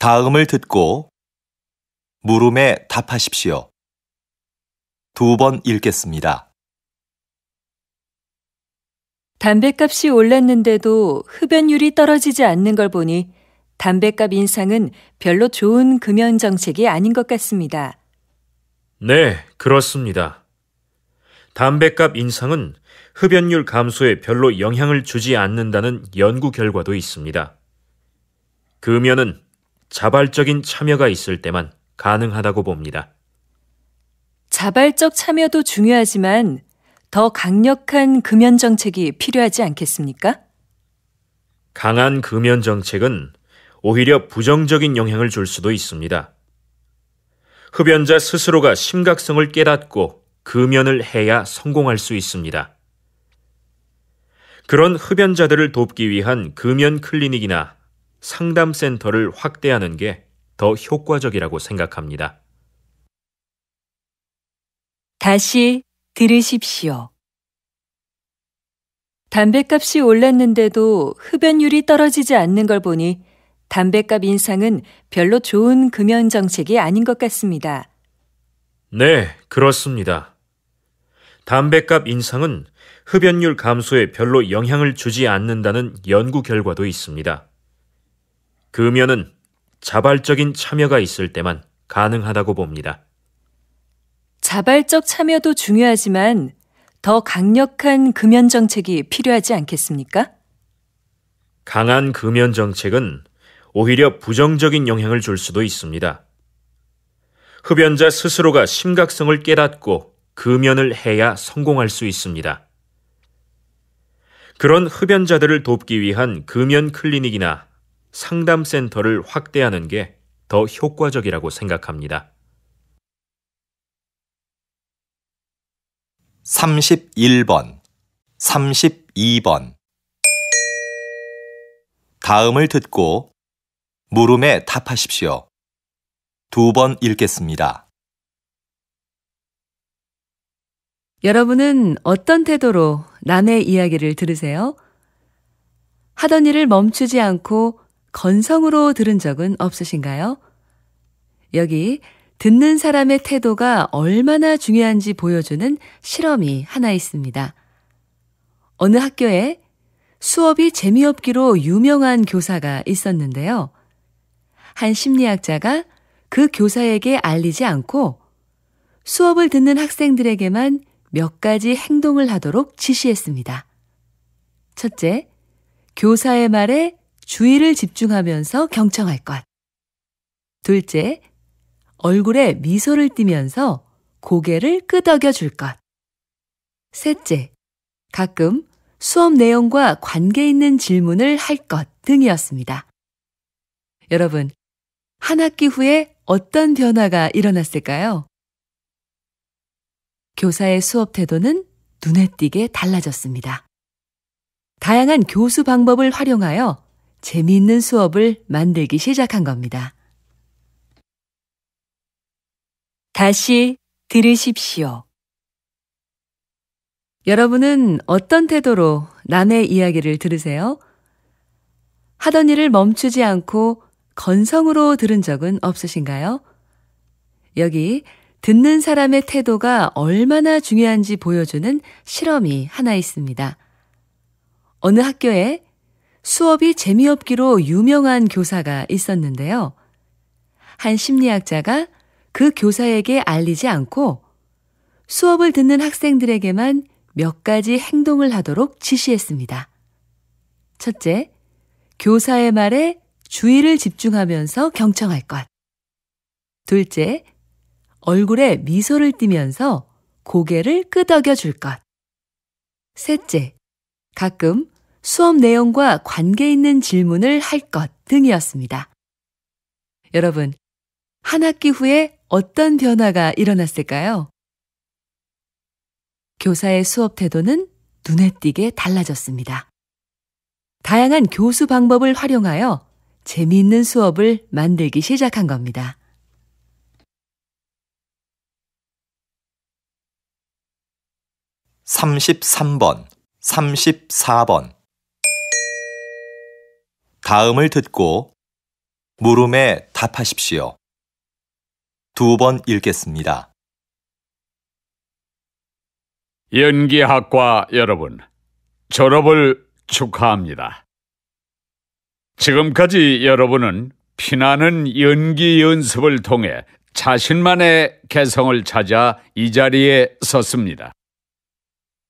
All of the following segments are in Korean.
다음을 듣고 물음에 답하십시오. 2번 읽겠습니다. 담뱃값이 올랐는데도 흡연율이 떨어지지 않는 걸 보니 담뱃값 인상은 별로 좋은 금연 정책이 아닌 것 같습니다. 네, 그렇습니다. 담뱃값 인상은 흡연율 감소에 별로 영향을 주지 않는다는 연구 결과도 있습니다. 금연은 자발적인 참여가 있을 때만 가능하다고 봅니다. 자발적 참여도 중요하지만 더 강력한 금연 정책이 필요하지 않겠습니까? 강한 금연 정책은 오히려 부정적인 영향을 줄 수도 있습니다. 흡연자 스스로가 심각성을 깨닫고 금연을 해야 성공할 수 있습니다. 그런 흡연자들을 돕기 위한 금연 클리닉이나 상담센터를 확대하는 게 더 효과적이라고 생각합니다. 다시 들으십시오. 담뱃값이 올랐는데도 흡연율이 떨어지지 않는 걸 보니 담뱃값 인상은 별로 좋은 금연 정책이 아닌 것 같습니다. 네, 그렇습니다. 담뱃값 인상은 흡연율 감소에 별로 영향을 주지 않는다는 연구 결과도 있습니다. 금연은 자발적인 참여가 있을 때만 가능하다고 봅니다. 자발적 참여도 중요하지만 더 강력한 금연 정책이 필요하지 않겠습니까? 강한 금연 정책은 오히려 부정적인 영향을 줄 수도 있습니다. 흡연자 스스로가 심각성을 깨닫고 금연을 해야 성공할 수 있습니다. 그런 흡연자들을 돕기 위한 금연 클리닉이나 상담센터를 확대하는 게 더 효과적이라고 생각합니다. 31번, 32번. 다음을 듣고 물음에 답하십시오. 2번 읽겠습니다. 여러분은 어떤 태도로 남의 이야기를 들으세요? 하던 일을 멈추지 않고 건성으로 들은 적은 없으신가요? 여기 듣는 사람의 태도가 얼마나 중요한지 보여주는 실험이 하나 있습니다. 어느 학교에 수업이 재미없기로 유명한 교사가 있었는데요. 한 심리학자가 그 교사에게 알리지 않고 수업을 듣는 학생들에게만 몇 가지 행동을 하도록 지시했습니다. 첫째, 교사의 말에 주의를 집중하면서 경청할 것. 둘째, 얼굴에 미소를 띠면서 고개를 끄덕여 줄 것. 셋째, 가끔 수업 내용과 관계 있는 질문을 할 것 등이었습니다. 여러분, 한 학기 후에 어떤 변화가 일어났을까요? 교사의 수업 태도는 눈에 띄게 달라졌습니다. 다양한 교수 방법을 활용하여 재미있는 수업을 만들기 시작한 겁니다. 다시 들으십시오. 여러분은 어떤 태도로 남의 이야기를 들으세요? 하던 일을 멈추지 않고 건성으로 들은 적은 없으신가요? 여기 듣는 사람의 태도가 얼마나 중요한지 보여주는 실험이 하나 있습니다. 어느 학교에 수업이 재미없기로 유명한 교사가 있었는데요. 한 심리학자가 그 교사에게 알리지 않고 수업을 듣는 학생들에게만 몇 가지 행동을 하도록 지시했습니다. 첫째, 교사의 말에 주의를 집중하면서 경청할 것. 둘째, 얼굴에 미소를 띠면서 고개를 끄덕여 줄 것. 셋째, 가끔 수업 내용과 관계 있는 질문을 할 것 등이었습니다. 여러분, 한 학기 후에 어떤 변화가 일어났을까요? 교사의 수업 태도는 눈에 띄게 달라졌습니다. 다양한 교수 방법을 활용하여 재미있는 수업을 만들기 시작한 겁니다. 33번, 34번. 다음을 듣고 물음에 답하십시오. 2번 읽겠습니다. 연기학과 여러분, 졸업을 축하합니다. 지금까지 여러분은 피나는 연기 연습을 통해 자신만의 개성을 찾아 이 자리에 섰습니다.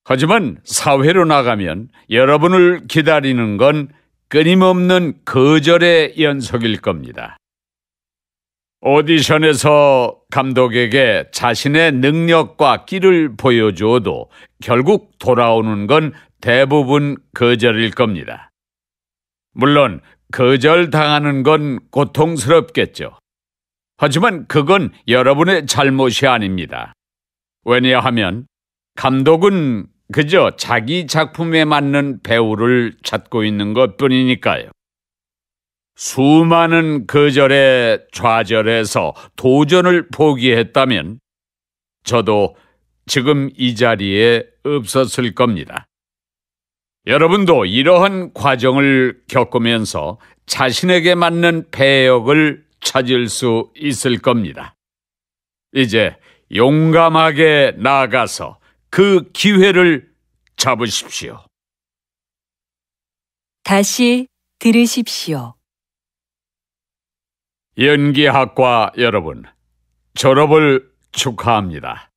하지만 사회로 나가면 여러분을 기다리는 건 끊임없는 거절의 연속일 겁니다. 오디션에서 감독에게 자신의 능력과 끼를 보여줘도 결국 돌아오는 건 대부분 거절일 겁니다. 물론 거절당하는 건 고통스럽겠죠. 하지만 그건 여러분의 잘못이 아닙니다. 왜냐하면 감독은 그저 자기 작품에 맞는 배우를 찾고 있는 것뿐이니까요. 수많은 거절에 좌절해서 도전을 포기했다면 저도 지금 이 자리에 없었을 겁니다. 여러분도 이러한 과정을 겪으면서 자신에게 맞는 배역을 찾을 수 있을 겁니다. 이제 용감하게 나아가서 그 기회를 잡으십시오. 다시 들으십시오. 연기학과 여러분, 졸업을 축하합니다.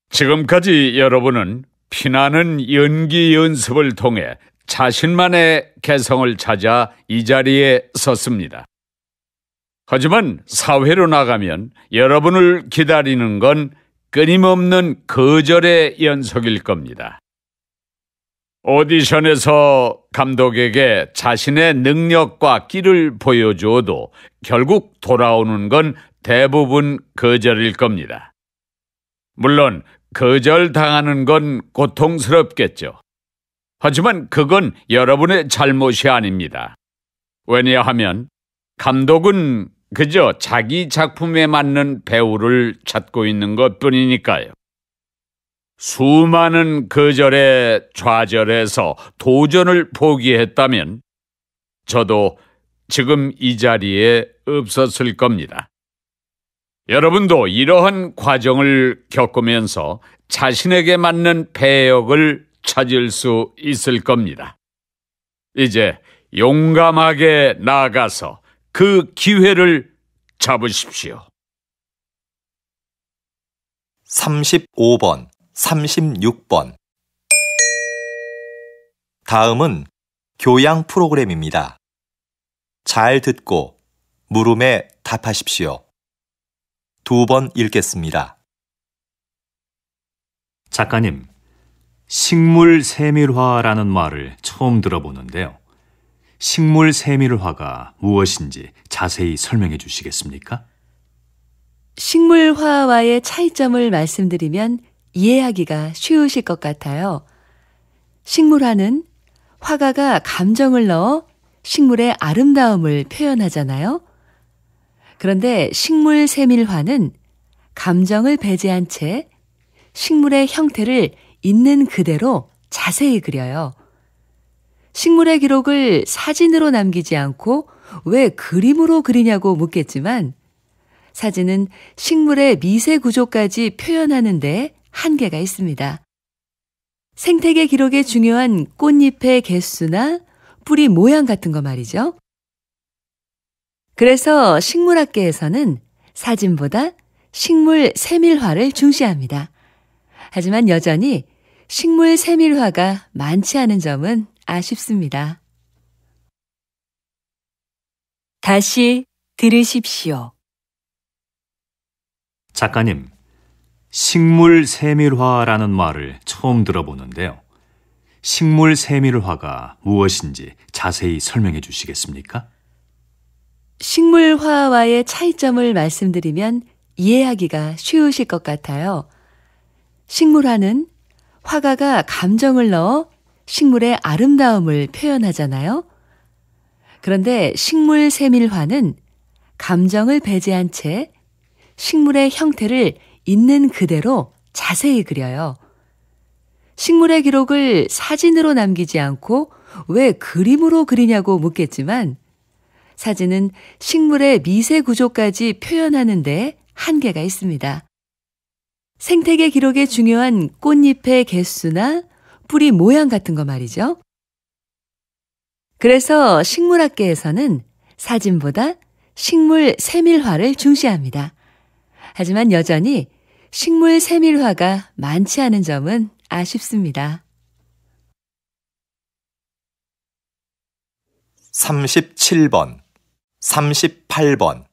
지금까지 여러분은 피나는 연기 연습을 통해 자신만의 개성을 찾아 이 자리에 섰습니다. 하지만 사회로 나가면 여러분을 기다리는 건 끊임없는 거절의 연속일 겁니다. 오디션에서 감독에게 자신의 능력과 끼를 보여줘도 결국 돌아오는 건 대부분 거절일 겁니다. 물론 거절당하는 건 고통스럽겠죠. 하지만 그건 여러분의 잘못이 아닙니다. 왜냐하면 감독은 그저 자기 작품에 맞는 배우를 찾고 있는 것뿐이니까요. 수많은 거절에 좌절해서 도전을 포기했다면 저도 지금 이 자리에 없었을 겁니다. 여러분도 이러한 과정을 겪으면서 자신에게 맞는 배역을 찾을 수 있을 겁니다. 이제 용감하게 나아가서 그 기회를 잡으십시오. 35번, 36번. 다음은 교양 프로그램입니다. 잘 듣고 물음에 답하십시오. 2번 읽겠습니다. 작가님, 식물 세밀화라는 말을 처음 들어보는데요. 식물 세밀화가 무엇인지 자세히 설명해 주시겠습니까? 식물화와의 차이점을 말씀드리면 이해하기가 쉬우실 것 같아요. 식물화는 화가가 감정을 넣어 식물의 아름다움을 표현하잖아요. 그런데 식물 세밀화는 감정을 배제한 채 식물의 형태를 있는 그대로 자세히 그려요. 식물의 기록을 사진으로 남기지 않고 왜 그림으로 그리냐고 묻겠지만 사진은 식물의 미세 구조까지 표현하는 데 한계가 있습니다. 생태계 기록에 중요한 꽃잎의 개수나 뿌리 모양 같은 거 말이죠. 그래서 식물학계에서는 사진보다 식물 세밀화를 중시합니다. 하지만 여전히 식물 세밀화가 많지 않은 점은 아쉽습니다. 다시 들으십시오. 작가님, 식물 세밀화라는 말을 처음 들어보는데요. 식물 세밀화가 무엇인지 자세히 설명해 주시겠습니까? 식물화와의 차이점을 말씀드리면 이해하기가 쉬우실 것 같아요. 식물화는 화가가 감정을 넣어 식물의 아름다움을 표현하잖아요. 그런데 식물 세밀화는 감정을 배제한 채 식물의 형태를 있는 그대로 자세히 그려요. 식물의 기록을 사진으로 남기지 않고 왜 그림으로 그리냐고 묻겠지만 사진은 식물의 미세 구조까지 표현하는데 한계가 있습니다. 생태계 기록에 중요한 꽃잎의 개수나 뿌리 모양 같은 거 말이죠. 그래서 식물학계에서는 사진보다 식물 세밀화를 중시합니다. 하지만 여전히 식물 세밀화가 많지 않은 점은 아쉽습니다. 37번, 38번.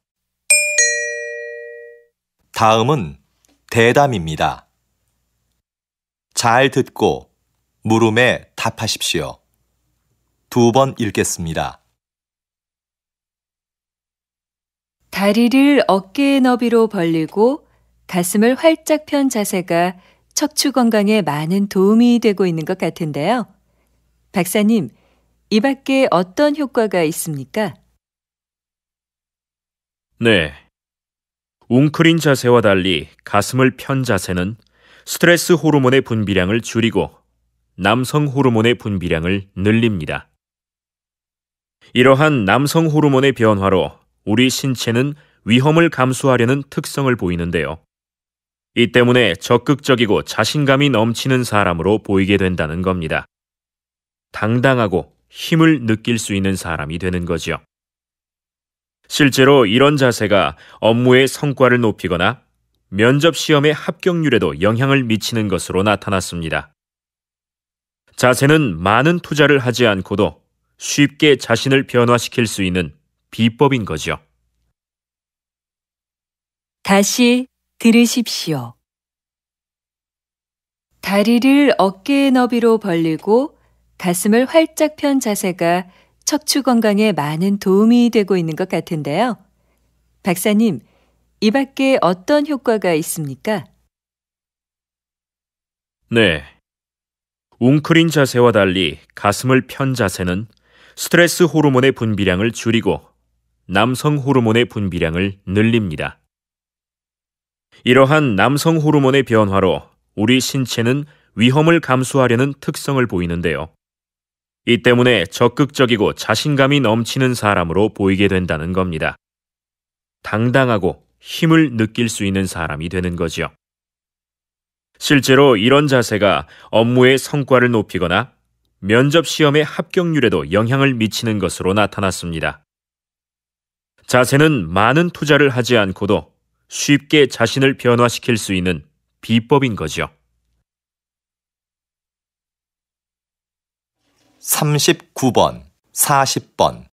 다음은 대담입니다. 잘 듣고 물음에 답하십시오. 2번 읽겠습니다. 다리를 어깨의 너비로 벌리고 가슴을 활짝 편 자세가 척추 건강에 많은 도움이 되고 있는 것 같은데요. 박사님, 이 밖에 어떤 효과가 있습니까? 네. 웅크린 자세와 달리 가슴을 편 자세는 스트레스 호르몬의 분비량을 줄이고 남성 호르몬의 분비량을 늘립니다. 이러한 남성 호르몬의 변화로 우리 신체는 위험을 감수하려는 특성을 보이는데요. 이 때문에 적극적이고 자신감이 넘치는 사람으로 보이게 된다는 겁니다. 당당하고 힘을 느낄 수 있는 사람이 되는 거죠. 실제로 이런 자세가 업무의 성과를 높이거나 면접 시험의 합격률에도 영향을 미치는 것으로 나타났습니다. 자세는 많은 투자를 하지 않고도 쉽게 자신을 변화시킬 수 있는 비법인 거죠. 다시 들으십시오. 다리를 어깨의 너비로 벌리고 가슴을 활짝 편 자세가 척추 건강에 많은 도움이 되고 있는 것 같은데요. 박사님, 이 밖에 어떤 효과가 있습니까? 네. 웅크린 자세와 달리 가슴을 편 자세는 스트레스 호르몬의 분비량을 줄이고 남성 호르몬의 분비량을 늘립니다. 이러한 남성 호르몬의 변화로 우리 신체는 위험을 감수하려는 특성을 보이는데요. 이 때문에 적극적이고 자신감이 넘치는 사람으로 보이게 된다는 겁니다. 당당하고 힘을 느낄 수 있는 사람이 되는 거죠. 실제로 이런 자세가 업무의 성과를 높이거나 면접 시험의 합격률에도 영향을 미치는 것으로 나타났습니다. 자세는 많은 투자를 하지 않고도 쉽게 자신을 변화시킬 수 있는 비법인 거죠. 39번, 40번.